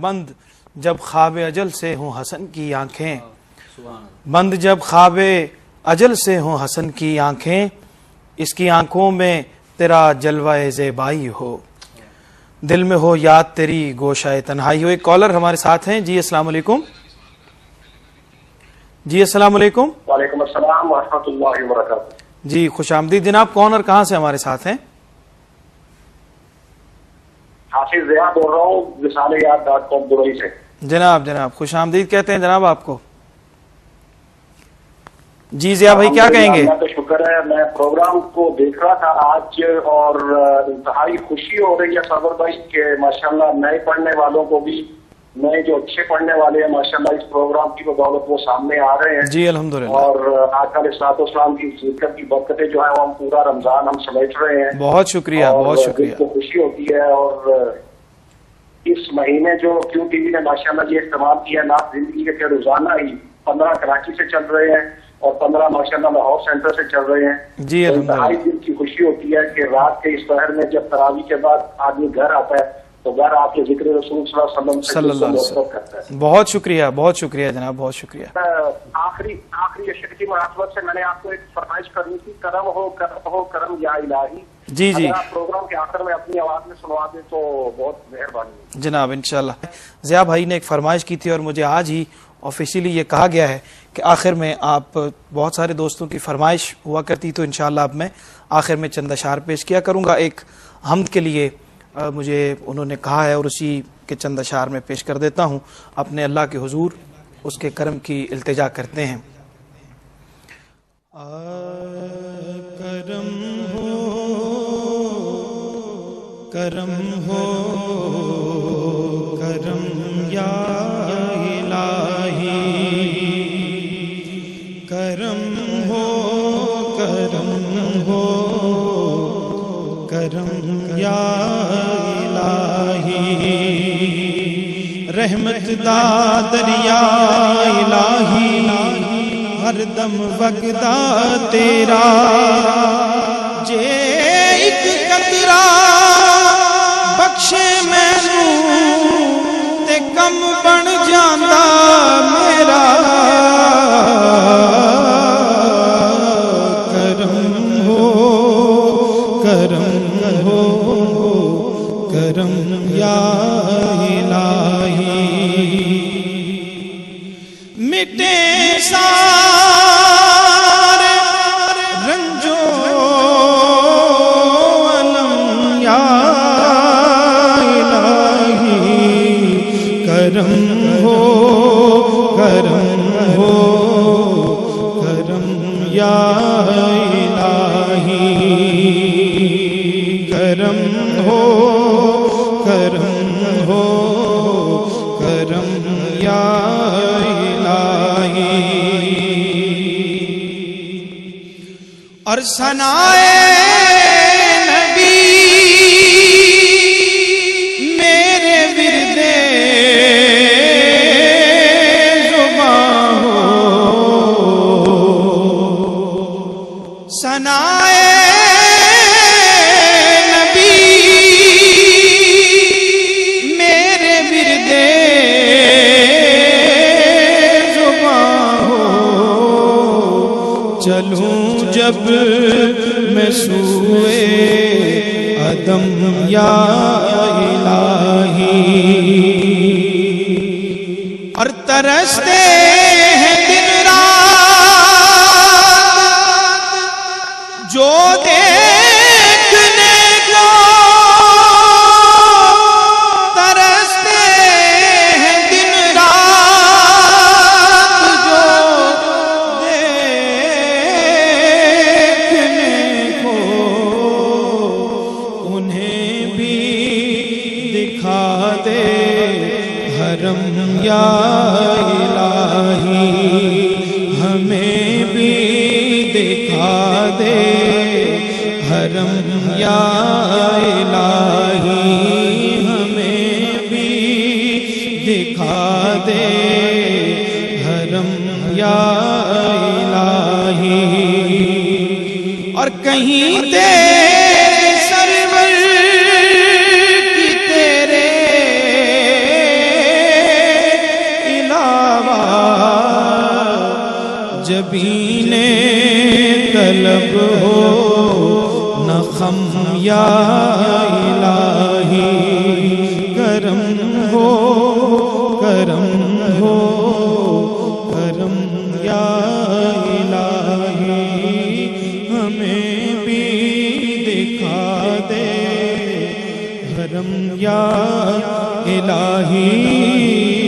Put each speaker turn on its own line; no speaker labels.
बंद जब ख्वाब अजल से हों हसन की आंखें, बंद जब ख्वाब अजल से हों हसन की आंखें, इसकी आंखों में तेरा जलवाए ज़ेबाई हो, दिल में हो याद तेरी गोशाए तन्हाई हो। एक कॉलर हमारे साथ हैं। जी अस्सलाम वालेकुम। जी अस्सलाम वालेकुम।
वालेकुम अस्सलाम व रहमतुल्लाहि व बरकातुहू।
जी खुश आमदीद जनाब। कौन और कहाँ से हमारे साथ हैं?
हाफिज ज़िया बोल रहा हूँ विसाल-ए-याद.com दुबई से।
जनाब खुश आमदीद कहते हैं जनाब आपको। जी ज़िया भाई क्या कहेंगे?
अल्लाह का शुक्र है, मैं प्रोग्राम को देख रहा था आज और इंतहाई खुशी हो रही है सरवर भाई के माशाल्लाह नए पढ़ने वालों को भी, नए जो अच्छे पढ़ने वाले हैं माशाल्लाह इस प्रोग्राम की बदौलत वो सामने आ रहे हैं।
जी अल्हम्दुलिल्लाह।
और आका अलैहिस्सलाम की जिक्र की बरकतें जो है वो हम पूरा रमजान हम समेट रहे हैं।
बहुत शुक्रिया, बहुत शुक्रिया।
को खुशी होती है। और इस महीने जो क्यू टीवी ने माशाल्लाह ये इस्तेमाल किया ना, जिंदगी के रोजाना ही 15 कराची से चल रहे हैं और 15 माशाल्लाह लाहौर सेंटर से चल रहे हैं।
जी
इंतहाई दिल की खुशी होती है कि रात के इस पहर में जब तरावी के बाद आदमी घर आता है तो घर आके जिक्र रसूल सल्लल्लाहु अलैहि वसल्लम करता है।
बहुत शुक्रिया जनाब, बहुत शुक्रिया।
आखिरी शक्ति मुनासबत से मैंने आपको एक फरमाइश करनी थी, करम हो करम या इलाही।
जी जी,
आप प्रोग्राम के आखिर में अपनी आवाज में सुनवा दें तो बहुत मेहरबानी
जनाब। इंशाल्लाह ज़िया भाई ने एक फरमाइश की थी और मुझे आज ही ऑफिशियली ये कहा गया है कि आखिर में आप, बहुत सारे दोस्तों की फरमाइश हुआ करती तो इंशाल्लाह अब मैं आखिर में चंद अशार पेश किया करूँगा। एक हम्द के लिए मुझे उन्होंने कहा है और उसी के चंद अशार में पेश कर देता हूँ। अपने अल्लाह के हुजूर उसके करम की इल्तिजा करते हैं। करम हो करम या इलाही, करम हो करम या इलाही, रहमत दा दरिया इलाही, हरदम वगदा तेरा, जे एक कतरा बख्शे मैनू ते कम बन जांदा मेरा। करम या इलाही, मिटे सारे रंजो अलम या इलाही, करम हो करम या इलाही, करम हो करम या इलाही। और सनाए नबी मेरे विरदे ज़ुबां हो, सनाए चलूं जब मैं सूए अदम या इलाही, और तरसते हैं दिन रात जो देखने को, तरसते हैं दिन रात जो या इलाही, हमें भी दिखा दे हरम या इलाही, हमें भी दिखा दे हरम या इलाही। और कहीं तेरे सरवर की तेरे
जबीने तलब हो न खम या इलाही, करम हो करम हो करम या इलाही, हमें भी दिखा दे हरम या इलाही।